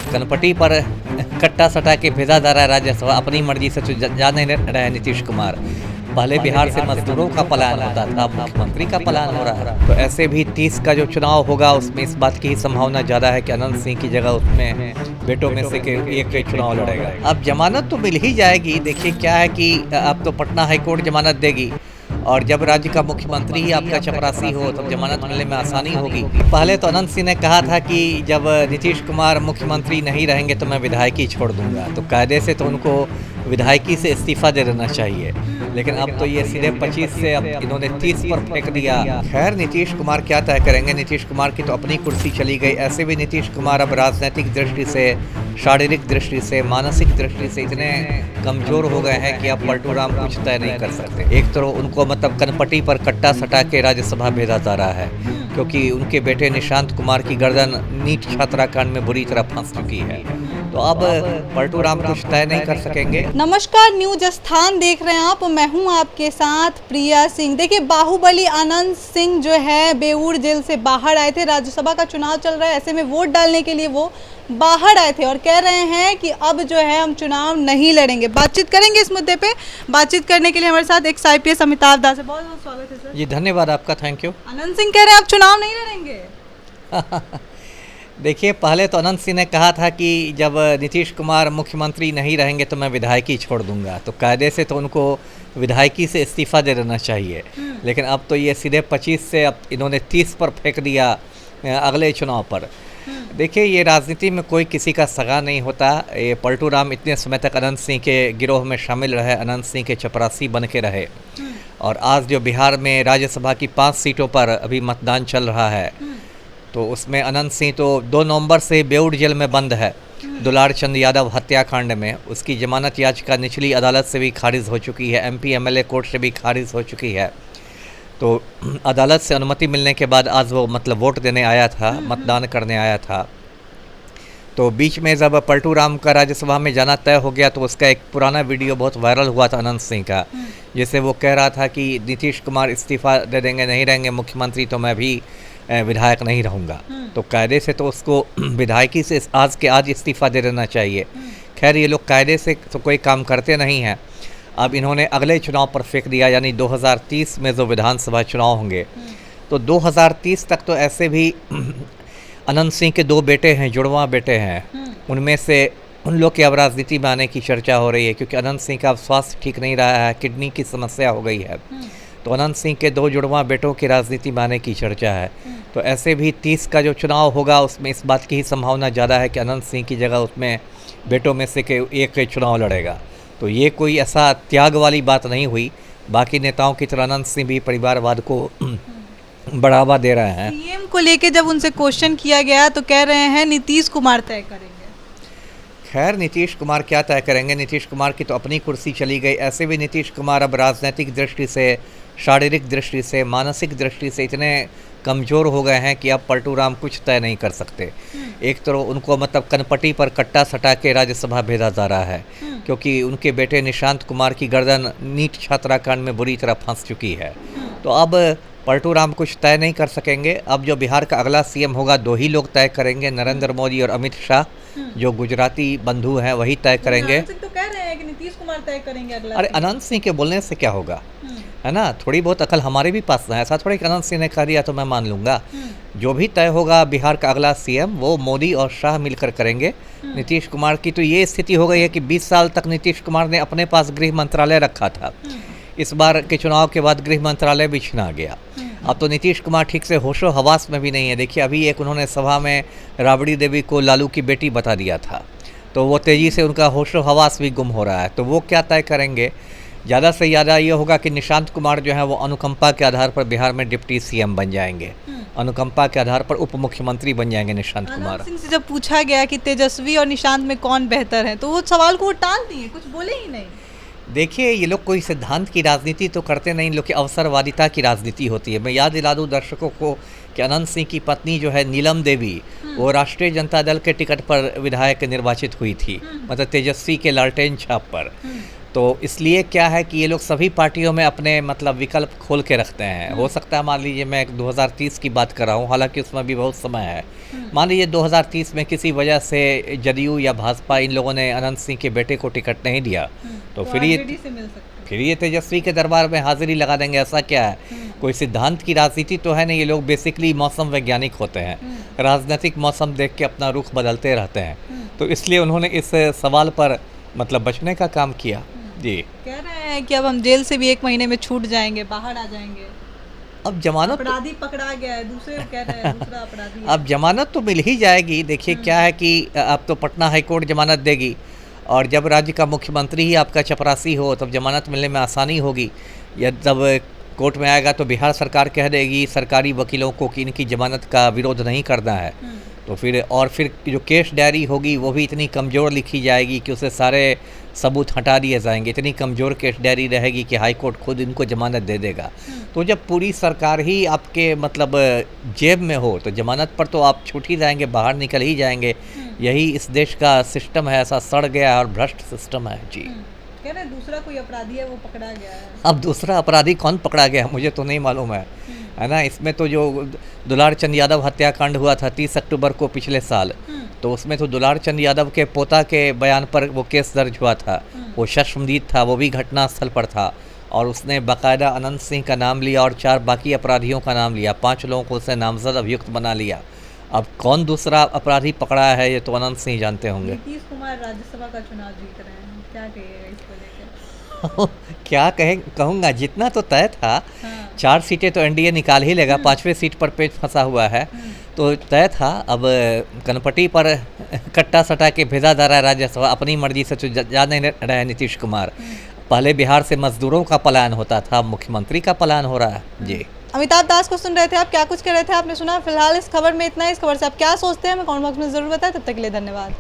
कनपटी पर कट्टा सटा के भेजा जा रहा है राज्यसभा। अपनी मर्जी से तो जा नहीं रहे नीतीश कुमार। पहले बिहार से मजदूरों का पलायन होता था, अब मुख्यमंत्री का पलायन हो रहा है। तो ऐसे भी 30 का जो चुनाव होगा उसमें इस बात की ही संभावना ज़्यादा है कि अनंत सिंह की जगह उसमें बेटों में से एक चुनाव लड़ेगा। अब जमानत तो मिल ही जाएगी। देखिए क्या है कि अब तो पटना हाईकोर्ट जमानत देगी, और जब राज्य का मुख्यमंत्री ही आपका चपरासी हो तब जमानत मिलने में आसानी होगी। पहले तो अनंत सिंह ने कहा था कि जब नीतीश कुमार मुख्यमंत्री नहीं रहेंगे तो मैं विधायकी छोड़ दूंगा, तो कायदे से तो उनको विधायकी से इस्तीफा दे देना चाहिए। लेकिन अब तो ये सीधे 25 से अब इन्होंने 30 पर फेंक दिया। खैर नीतीश कुमार क्या तय करेंगे, नीतीश कुमार की तो अपनी कुर्सी चली गई। ऐसे भी नीतीश कुमार अब राजनीतिक दृष्टि से, शारीरिक दृष्टि से, मानसिक दृष्टि से इतने कमजोर हो गए हैं कि अब पलटू राम कुछ तय नहीं कर सकते। एक तो उनको मतलब कनपटी पर कट्टा सटा के राज्यसभा भेजा जा रहा है, क्योंकि उनके बेटे निशांत कुमार की गर्दन नीट छात्राकांड में बुरी तरह फंस चुकी है। तो अब पलटू राम कुछ तय नहीं कर सकेंगे। नमस्कार, न्यूज स्थान देख रहे हैं आप। मैं हूं आपके साथ प्रिया सिंह। देखिए, बाहुबली अनंत सिंह जो है बेऊर जेल से बाहर आए थे। राज्यसभा का चुनाव चल रहा है, ऐसे में वोट डालने के लिए वो बाहर आए थे और कह रहे हैं कि अब जो है हम चुनाव नहीं लड़ेंगे। बातचीत करेंगे इस मुद्दे पे। बातचीत करने के लिए हमारे साथ एक IPS अमिताभ दास है। बहुत बहुत स्वागत है सर। जी धन्यवाद आपका, थैंक यू। अनंत सिंह कह रहे हैं आप चुनाव नहीं लड़ेंगे। देखिए पहले तो अनंत सिंह ने कहा था कि जब नीतीश कुमार मुख्यमंत्री नहीं रहेंगे तो मैं विधायकी छोड़ दूंगा, तो कायदे से तो उनको विधायकी से इस्तीफा दे देना चाहिए। लेकिन अब तो ये सीधे 25 से अब इन्होंने 30 पर फेंक दिया अगले चुनाव पर। देखिए ये राजनीति में कोई किसी का सगा नहीं होता। ये पलटू राम इतने समय तक अनंत सिंह के गिरोह में शामिल रहे, अनंत सिंह के चपरासी बन के रहे, और आज जो बिहार में राज्यसभा की 5 सीटों पर अभी मतदान चल रहा है, तो उसमें अनंत सिंह तो 2 नवंबर से बेऊर जेल में बंद है दुलार चंद यादव हत्याकांड में। उसकी जमानत याचिका निचली अदालत से भी खारिज हो चुकी है, MP MLA कोर्ट से भी खारिज हो चुकी है। तो अदालत से अनुमति मिलने के बाद आज वो मतलब वोट देने आया था, मतदान करने आया था। तो बीच में जब पलटू राम का राज्यसभा में जाना तय हो गया तो उसका एक पुराना वीडियो बहुत वायरल हुआ था अनंत सिंह का, जिससे वो कह रहा था कि नीतीश कुमार इस्तीफा दे देंगे, नहीं रहेंगे मुख्यमंत्री तो मैं भी विधायक नहीं रहूँगा। तो कायदे से तो उसको विधायकी से आज के आज इस्तीफा दे देना चाहिए। खैर ये लोग कायदे से तो कोई काम करते नहीं हैं। अब इन्होंने अगले चुनाव पर फेंक दिया, यानी 2030 में जो विधानसभा चुनाव होंगे, तो 2030 तक तो ऐसे भी अनंत सिंह के 2 बेटे हैं, जुड़वा बेटे हैं, उनमें से उन लोग की अब राजनीति में आने की चर्चा हो रही है, क्योंकि अनंत सिंह का अब स्वास्थ्य ठीक नहीं रहा है, किडनी की समस्या हो गई है। तो अनंत सिंह के 2 जुड़वा बेटों की राजनीति में आने की चर्चा है। तो ऐसे भी 30 का जो चुनाव होगा उसमें इस बात की ही संभावना ज़्यादा है कि अनंत सिंह की जगह उसमें बेटों में से एक चुनाव लड़ेगा। तो ये कोई ऐसा त्याग वाली बात नहीं हुई। बाकी नेताओं की तरह अनंत सिंह भी परिवारवाद को बढ़ावा दे रहे हैं। CM को लेके जब उनसे क्वेश्चन किया गया तो कह रहे हैं नीतीश कुमार तय करेंगे। खैर नीतीश कुमार क्या तय करेंगे, नीतीश कुमार की तो अपनी कुर्सी चली गई। ऐसे भी नीतीश कुमार अब राजनीतिक दृष्टि से, शारीरिक दृष्टि से, मानसिक दृष्टि से इतने कमज़ोर हो गए हैं कि अब पलटू राम कुछ तय नहीं कर सकते। एक तो उनको मतलब कनपटी पर कट्टा सटा के राज्यसभा भेजा जा रहा है, क्योंकि उनके बेटे निशांत कुमार की गर्दन नीट छात्राकांड में बुरी तरह फंस चुकी है। तो अब पलटू राम कुछ तय नहीं कर सकेंगे। अब जो बिहार का अगला CM होगा 2 ही लोग तय करेंगे, नरेंद्र मोदी और अमित शाह, जो गुजराती बंधु हैं वही तय करेंगे। तो कह रहे हैं कि नीतीश कुमार तय करेंगे अगला। अरे अनंत सिंह के बोलने से क्या होगा, है ना, थोड़ी बहुत अकल हमारे भी पास है। ऐसा थोड़ी कि अनंत सिंह ने कह दिया तो मैं मान लूँगा। जो भी तय होगा बिहार का अगला CM वो मोदी और शाह मिलकर करेंगे। नीतीश कुमार की तो ये स्थिति हो गई है कि 20 साल तक नीतीश कुमार ने अपने पास गृह मंत्रालय रखा था। इस बार के चुनाव के बाद गृह मंत्रालय भी छिना गया। अब तो नीतीश कुमार ठीक से होशो हवास में भी नहीं है। देखिए अभी एक उन्होंने सभा में राबड़ी देवी को लालू की बेटी बता दिया था, तो वो तेज़ी से उनका होशो हवास भी गुम हो रहा है। तो वो क्या तय करेंगे, ज़्यादा से ज़्यादा ये होगा कि निशांत कुमार जो है वो अनुकंपा के आधार पर बिहार में डिप्टी CM बन जाएंगे, अनुकंपा के आधार पर उप मुख्यमंत्री बन जाएंगे निशांत कुमार। अनंत सिंह से जब पूछा गया कि तेजस्वी और निशांत में कौन बेहतर है, तो वो सवाल को टाल दिए, कुछ बोले ही नहीं। देखिए ये लोग कोई सिद्धांत की राजनीति तो करते नहीं, इन लोग की अवसरवादिता की राजनीति होती है। मैं याद दिला दूँ दर्शकों को कि अनंत सिंह की पत्नी जो है नीलम देवी, वो राष्ट्रीय जनता दल के टिकट पर विधायक निर्वाचित हुई थी, मतलब तेजस्वी के लालटेन छाप पर। तो इसलिए क्या है कि ये लोग सभी पार्टियों में अपने मतलब विकल्प खोल के रखते हैं। हो सकता है मान लीजिए मैं 2030 की बात कर रहा हूँ, हालांकि उसमें भी बहुत समय है। मान लीजिए 2030 में किसी वजह से जदयू या भाजपा इन लोगों ने अनंत सिंह के बेटे को टिकट नहीं दिया, तो फिर ये तेजस्वी के दरबार में हाजिरी लगा देंगे। ऐसा क्या है, कोई सिद्धांत की राजनीति तो है नहीं। ये लोग बेसिकली मौसम वैज्ञानिक होते हैं, राजनीतिक मौसम देख के अपना रुख बदलते रहते हैं। तो इसलिए उन्होंने इस सवाल पर मतलब बचने का काम किया। जी, कह रहे हैं कि अब हम जेल से भी 1 महीने में छूट जाएंगे, बाहर आ जाएंगे। अब जमानत अपराधी पकड़ा गया है, दूसरे कह रहे हैं दूसरा अपराधी है। अब जमानत तो मिल ही जाएगी। देखिए क्या है कि अब तो पटना हाई कोर्ट जमानत देगी, और जब राज्य का मुख्यमंत्री ही आपका चपरासी हो तब जमानत मिलने में आसानी होगी। या जब कोर्ट में आएगा तो बिहार सरकार कह देगी सरकारी वकीलों को कि इनकी जमानत का विरोध नहीं करना है। तो फिर जो केस डायरी होगी वो भी इतनी कमज़ोर लिखी जाएगी कि उसे सारे सबूत हटा दिए जाएंगे। इतनी कमज़ोर केस डायरी रहेगी कि हाई कोर्ट खुद इनको जमानत दे देगा। तो जब पूरी सरकार ही आपके मतलब जेब में हो तो जमानत पर तो आप छूट ही जाएंगे, बाहर निकल ही जाएंगे। यही इस देश का सिस्टम है, ऐसा सड़ गया और भ्रष्ट सिस्टम है। जी, कह रहे हैं दूसरा कोई अपराधी है वो पकड़ा गया है। अब दूसरा अपराधी कौन पकड़ा गया मुझे तो नहीं मालूम है ना। इसमें तो जो दुलार चंद यादव हत्याकांड हुआ था 30 अक्टूबर को पिछले साल, तो उसमें तो दुलार चंद यादव के पोता के बयान पर वो केस दर्ज हुआ था। वो शर्मदीद था, वो भी घटनास्थल पर था, और उसने बाकायदा अनंत सिंह का नाम लिया और 4 बाकी अपराधियों का नाम लिया। 5 लोगों को उसने नामजद अभियुक्त बना लिया। अब कौन दूसरा अपराधी पकड़ा है ये तो अनंत सिंह जानते होंगे। नीतीश कुमार राज्यसभा का चुनाव जीत रहे हैं, क्या कहिएगा इसको लेकर? क्या कहूँगा, जितना तो तय था। 4 सीटें तो एनडीए निकाल ही लेगा, 5वें सीट पर पेच फंसा हुआ है तो तय था। अब कनपटी पर कट्टा सटा के भेजा जा रहा है राज्यसभा, अपनी मर्जी से तो जा नहीं रहे नीतीश कुमार। पहले बिहार से मजदूरों का पलायन होता था, मुख्यमंत्री का पलायन हो रहा है। जी, अमिताभ दास को सुन रहे थे आप, क्या कुछ कह रहे थे आपने सुना। फिलहाल इस खबर में इतना। इस खबर से आप क्या सोचते हैं हमें कमेंट बॉक्स में जरूर बताएं। तब तक के लिए धन्यवाद।